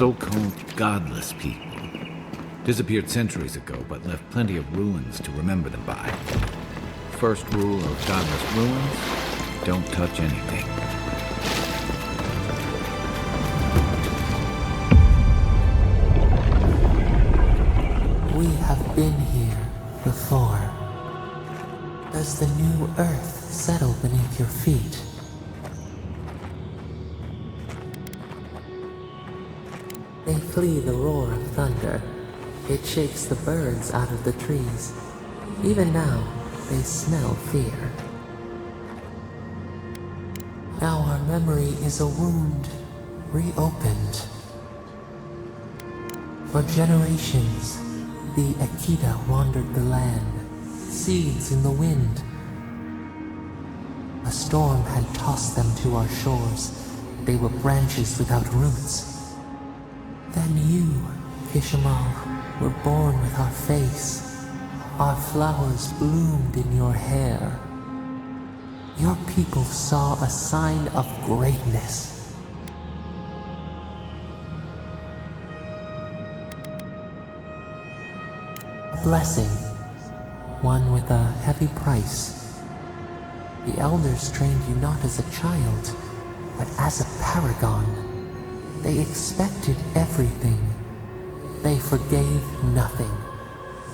so-called godless people. Disappeared centuries ago, but left plenty of ruins to remember them by. First rule of godless ruins, don't touch anything. We have been here before. Does the new earth settle beneath your feet? They flee the roar of thunder. It shakes the birds out of the trees. Even now, they smell fear. Now our memory is a wound reopened. For generations, the Akita wandered the land, seeds in the wind. A storm had tossed them to our shores. They were branches without roots. Then you, Kishimal, were born with our face. Our flowers bloomed in your hair. Your people saw a sign of greatness. A blessing, one with a heavy price. The elders trained you not as a child, but as a paragon. They expected everything. They forgave nothing.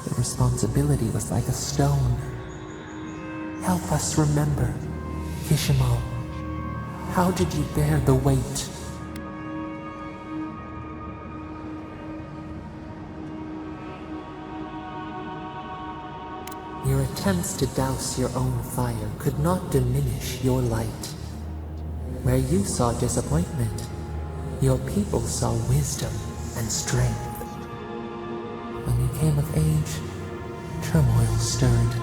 The responsibility was like a stone. Help us remember, Kishimal. How did you bear the weight? Your attempts to douse your own fire could not diminish your light. Where you saw disappointment, your people saw wisdom and strength. When you came of age, turmoil stirred.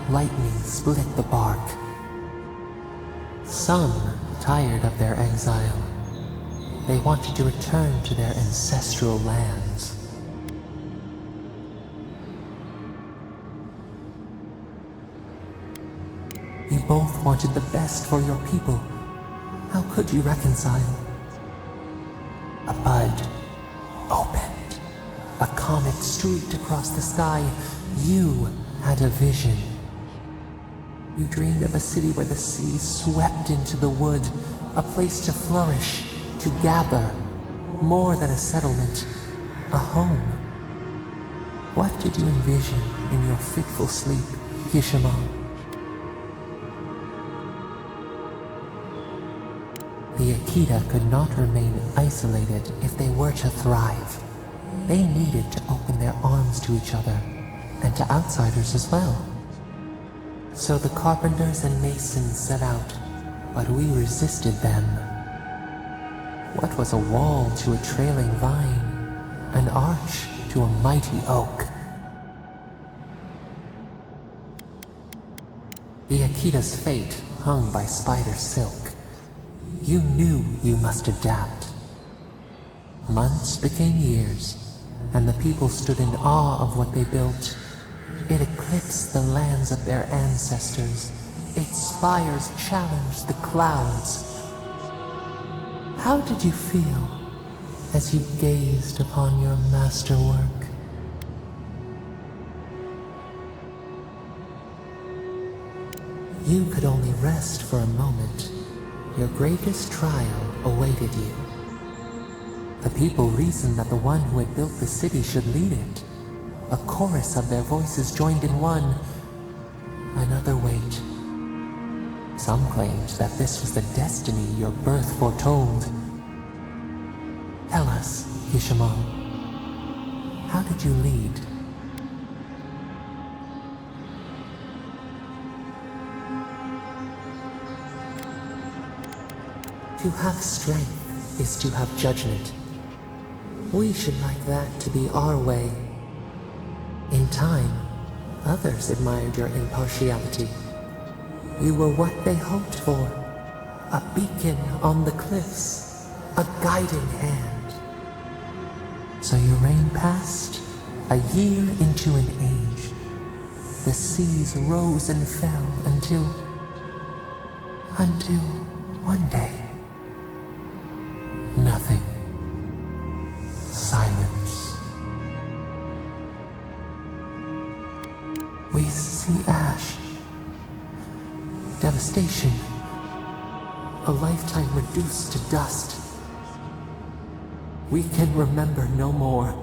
Lightning split the bark. Some tired of their exile. They wanted to return to their ancestral lands. You both wanted the best for your people. How could you reconcile? A bud opened. A comet streaked across the sky. You had a vision. You dreamed of a city where the sea swept into the wood, a place to flourish, to gather, more than a settlement, a home. What did you envision in your fitful sleep, Kishimal? The Akita could not remain isolated if they were to thrive. They needed to open their arms to each other, and to outsiders as well. So the carpenters and masons set out, but we resisted them. What was a wall to a trailing vine, an arch to a mighty oak? The Akita's fate hung by spider silk. You knew you must adapt. Months became years, and the people stood in awe of what they built. It eclipsed the lands of their ancestors. Its spires challenged the clouds. How did you feel as you gazed upon your masterwork? You could only rest for a moment. Your greatest trial awaited you. The people reasoned that the one who had built the city should lead it. A chorus of their voices joined in one. Another wait. Some claimed that this was the destiny your birth foretold. Tell us, Kishimal, how did you lead? To have strength is to have judgment. We should like that to be our way. In time, others admired your impartiality. You were what they hoped for. A beacon on the cliffs. A guiding hand. So your reign passed, a year into an age. The seas rose and fell until one day, nothing. devastation. A lifetime reduced to dust. We can remember no more,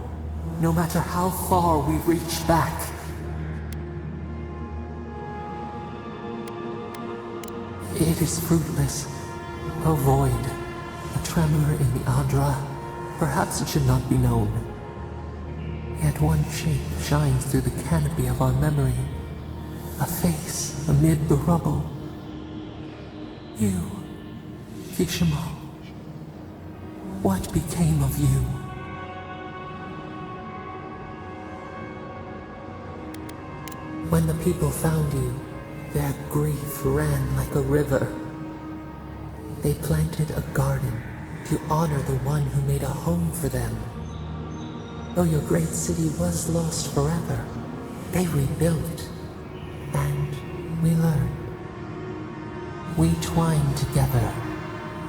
no matter how far we reach back. It is fruitless, a void, a tremor in the Adra. Perhaps it should not be known. Yet one shape shines through the canopy of our memory, a face amid the rubble. You, Kishimo. What became of you? When the people found you, their grief ran like a river. They planted a garden to honor the one who made a home for them. Though your great city was lost forever, they rebuilt, and we learned. We twine together.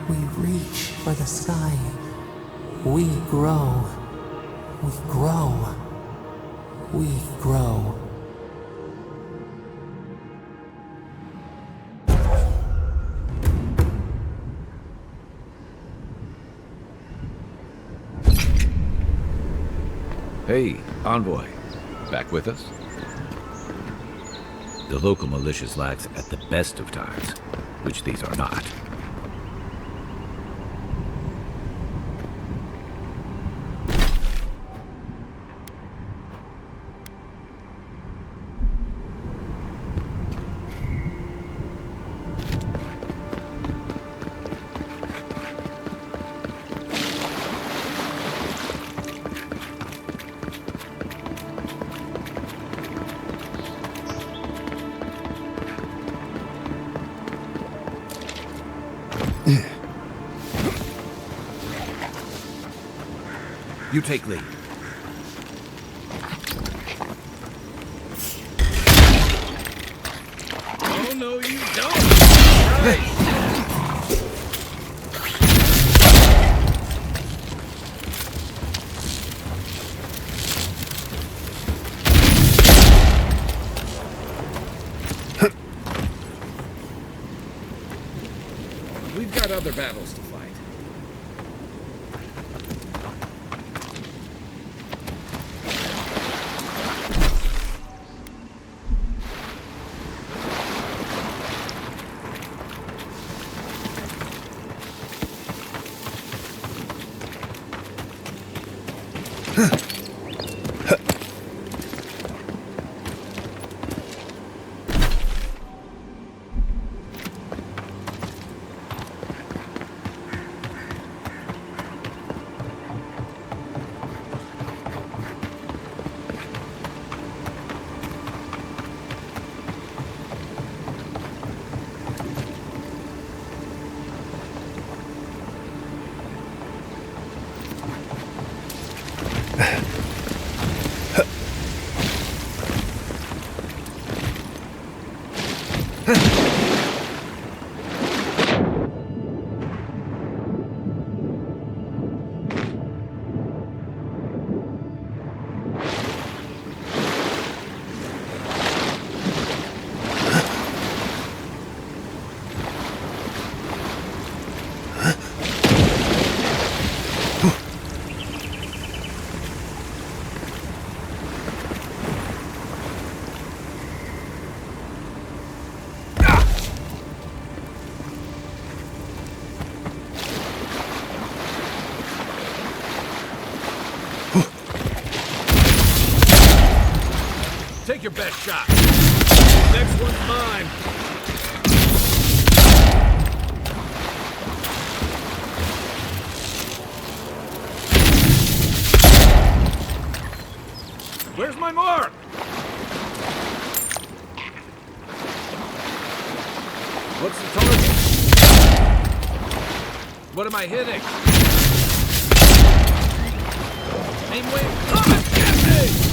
We reach for the sky. We grow. We grow. We grow. Hey, Envoy. Back with us? The local militia's lax at the best of times, which these are not. You take lead. Oh, no, you don't! Right. We've got other battles to fight. Take your best shot. Next one's mine. Where's my mark? What's the target? What am I hitting? Aim wave coming! Get me!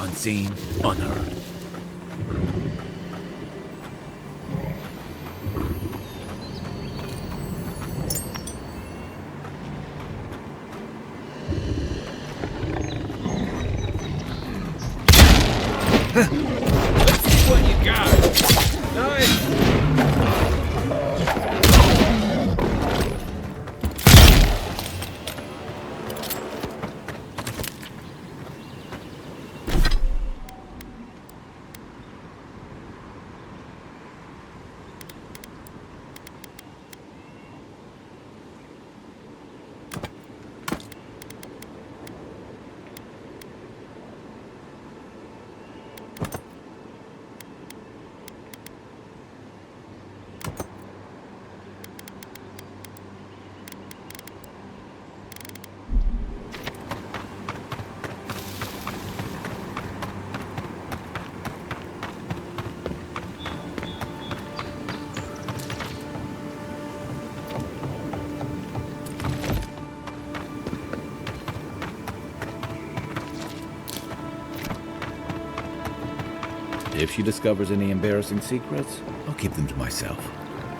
Unseen, unheard. Let's see what you got. Nice. If she discovers any embarrassing secrets, I'll keep them to myself.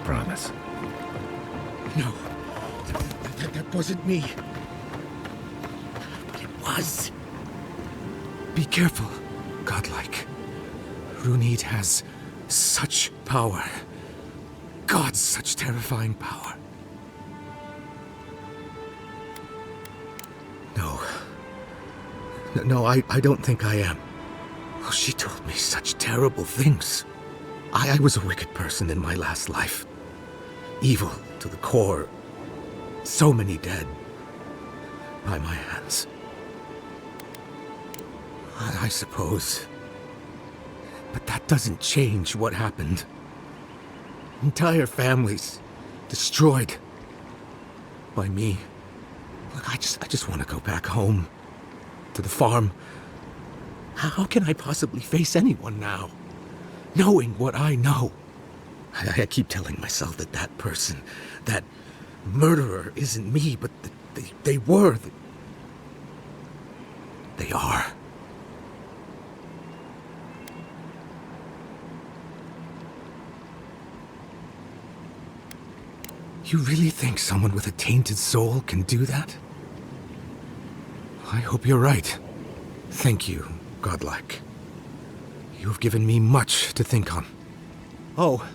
Promise. No. That wasn't me. But it was. Be careful, godlike. Runid has such power. God, such terrifying power. No, I don't think I am. Oh, she told me such terrible things. I was a wicked person in my last life. Evil to the core. So many dead. By my hands. I suppose. But that doesn't change what happened. Entire families destroyed. By me. Look, I just want to go back home. To the farm. How can I possibly face anyone now? Knowing what I know. I keep telling myself that that person, that murderer isn't me, but they were. They are. You really think someone with a tainted soul can do that? I hope you're right. Thank you, godlike. You've given me much to think on. Oh,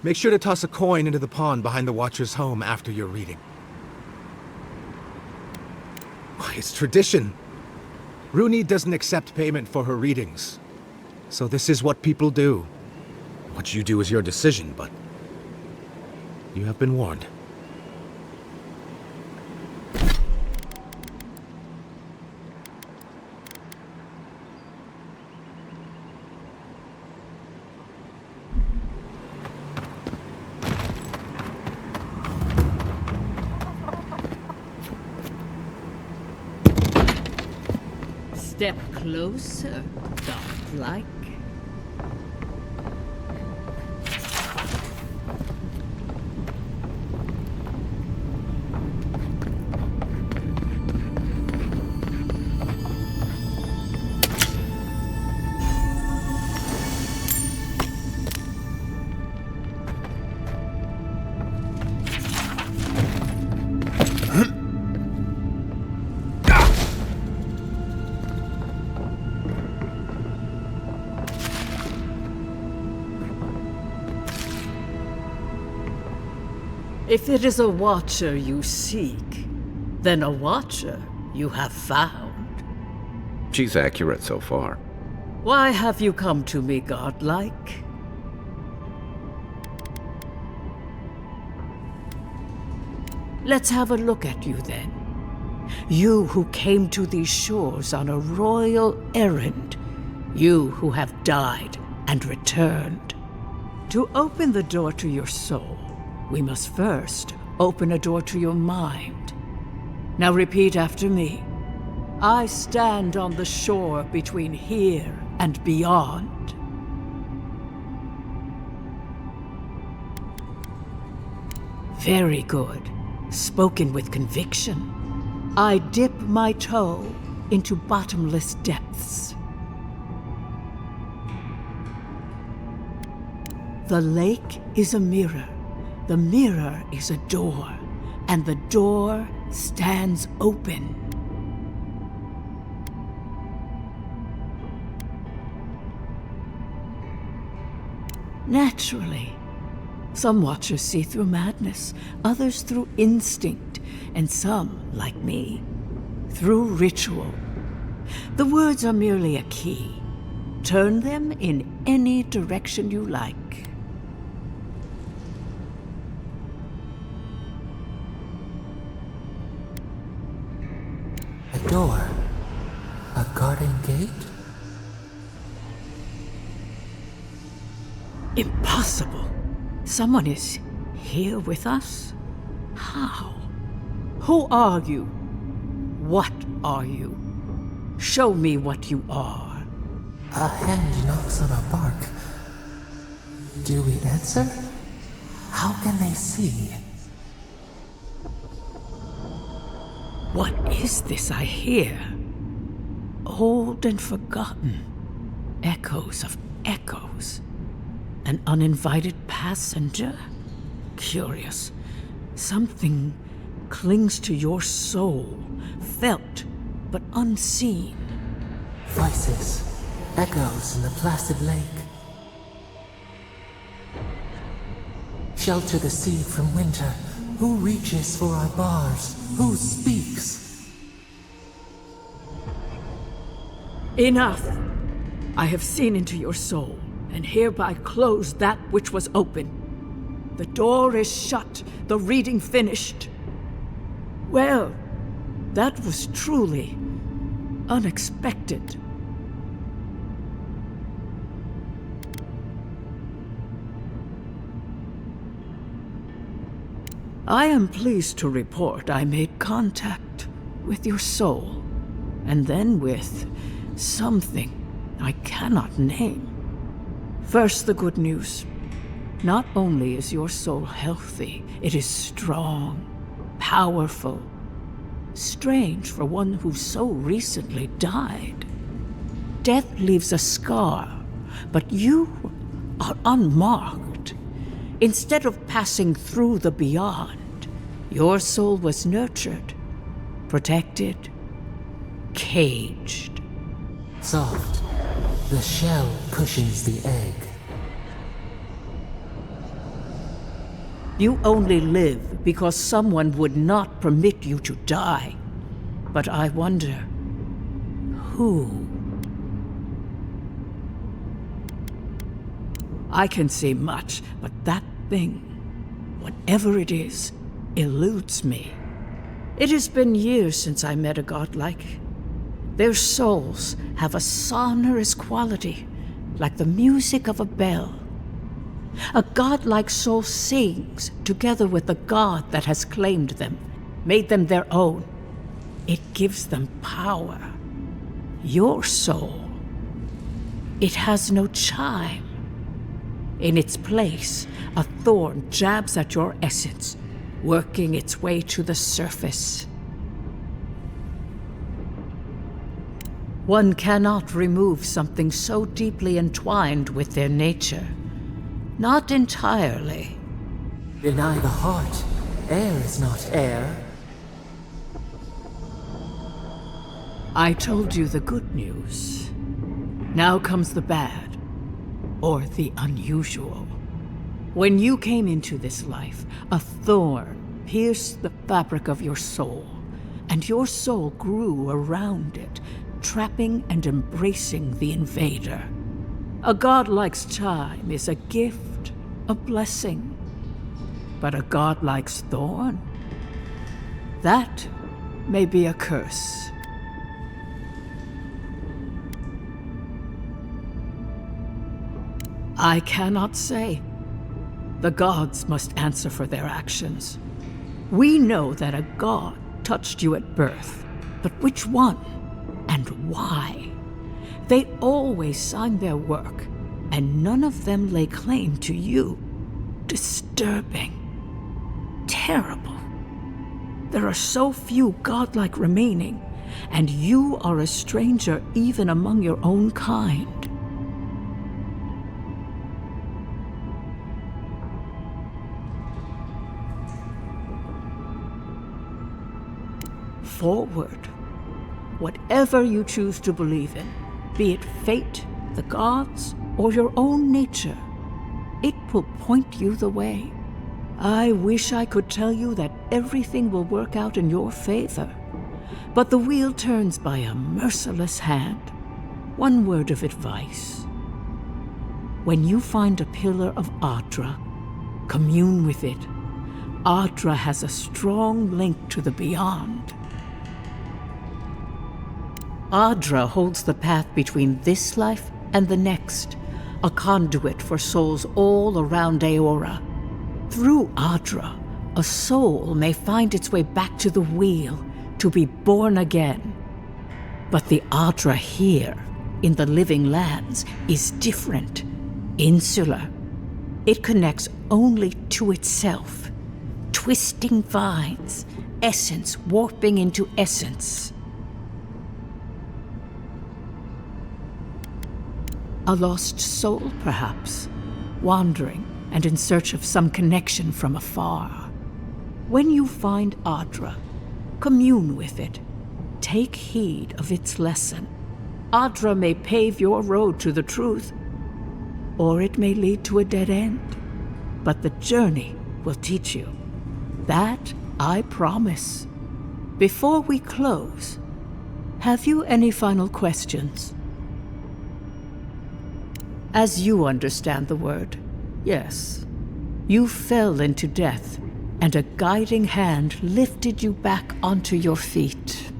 make sure to toss a coin into the pond behind the Watcher's home after your reading. Why, it's tradition. Runid doesn't accept payment for her readings. So this is what people do. What you do is your decision, but you have been warned. Step closer, godlike. If it is a watcher you seek, then a watcher you have found. She's accurate so far. Why have you come to me, godlike? Let's have a look at you then. You who came to these shores on a royal errand. You who have died and returned. To open the door to your soul, we must first open a door to your mind. Now repeat after me. I stand on the shore between here and beyond. Very good. Spoken with conviction. I dip my toe into bottomless depths. The lake is a mirror, the mirror is a door, and the door stands open. Naturally, some watchers see through madness, others through instinct, and some, like me, through ritual. The words are merely a key. Turn them in any direction you like. A door? A garden gate? Impossible! Someone is here with us? How? Who are you? What are you? Show me what you are. A hand knocks on our bark. Do we answer? How can they see? What is this I hear? Old and forgotten. Echoes of echoes. An uninvited passenger? Curious. Something clings to your soul, felt but unseen. Voices, echoes in the placid lake. Shelter the seed from winter. Who reaches for our bars? Who speaks? Enough! I have seen into your soul, and hereby close that which was open. The door is shut, the reading finished. Well, that was truly unexpected. I am pleased to report I made contact with your soul, and then with something I cannot name. First, the good news. Not only is your soul healthy, it is strong, powerful. Strange for one who so recently died. Death leaves a scar, but you are unmarked. Instead of passing through the beyond, your soul was nurtured, protected, caged. Soft. The shell cushions the egg. You only live because someone would not permit you to die. But I wonder, who? I can see much, but that thing, whatever it is, eludes me. It has been years since I met a godlike. Their souls have a sonorous quality, like the music of a bell. A godlike soul sings together with the god that has claimed them, made them their own. It gives them power. Your soul, it has no chime. In its place, a thorn jabs at your essence, working its way to the surface. One cannot remove something so deeply entwined with their nature. Not entirely. Deny the heart. Air is not air. I told you the good news. Now comes the bad, or the unusual. When you came into this life, a thorn pierced the fabric of your soul, and your soul grew around it, trapping and embracing the invader. A godlike's chime is a gift, a blessing. But a godlike's thorn? That may be a curse. I cannot say. The gods must answer for their actions. We know that a god touched you at birth, but which one and why? They always signed their work, and none of them lay claim to you. Disturbing. Terrible. There are so few godlike remaining, and you are a stranger even among your own kind. Forward. Whatever you choose to believe in, be it fate, the gods, or your own nature, it will point you the way. I wish I could tell you that everything will work out in your favor, but the wheel turns by a merciless hand. One word of advice. When you find a pillar of Adra, commune with it. Adra has a strong link to the beyond. Adra holds the path between this life and the next, a conduit for souls all around Aora. Through Adra, a soul may find its way back to the wheel to be born again. But the Adra here, in the living lands, is different, insular. It connects only to itself, twisting vines, essence warping into essence. A lost soul, perhaps, wandering and in search of some connection from afar. When you find Adra, commune with it. Take heed of its lesson. Adra may pave your road to the truth, or it may lead to a dead end. But the journey will teach you. That I promise. Before we close, have you any final questions? As you understand the word, yes. You fell into death, and a guiding hand lifted you back onto your feet.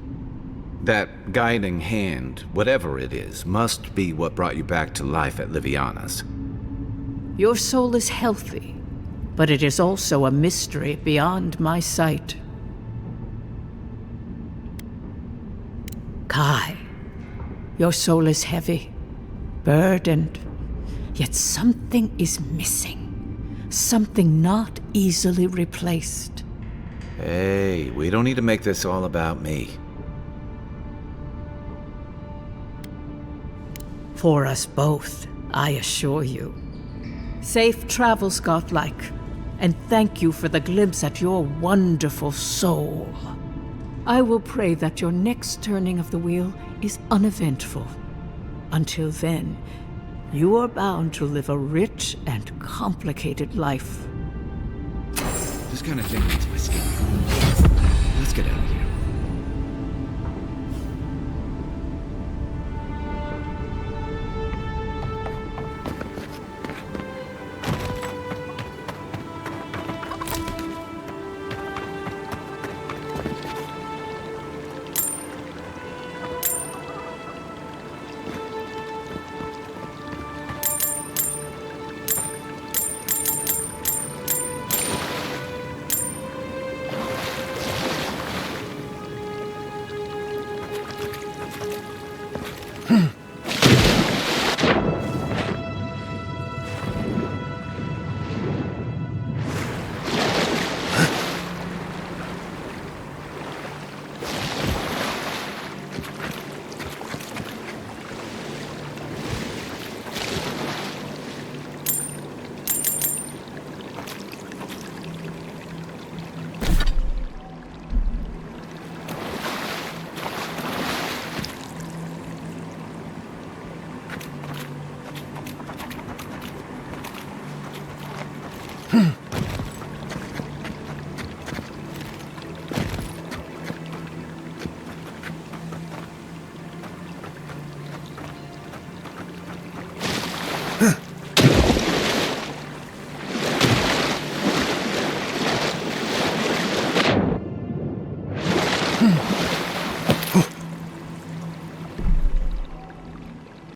That guiding hand, whatever it is, must be what brought you back to life at Liviana's. Your soul is healthy, but it is also a mystery beyond my sight. Kai, your soul is heavy, burdened, yet something is missing. Something not easily replaced. Hey, we don't need to make this all about me. For us both, I assure you. Safe travels, godlike, and thank you for the glimpse at your wonderful soul. I will pray that your next turning of the wheel is uneventful. Until then, you are bound to live a rich and complicated life. This kind of thing makes my skin cool. Let's get out of here.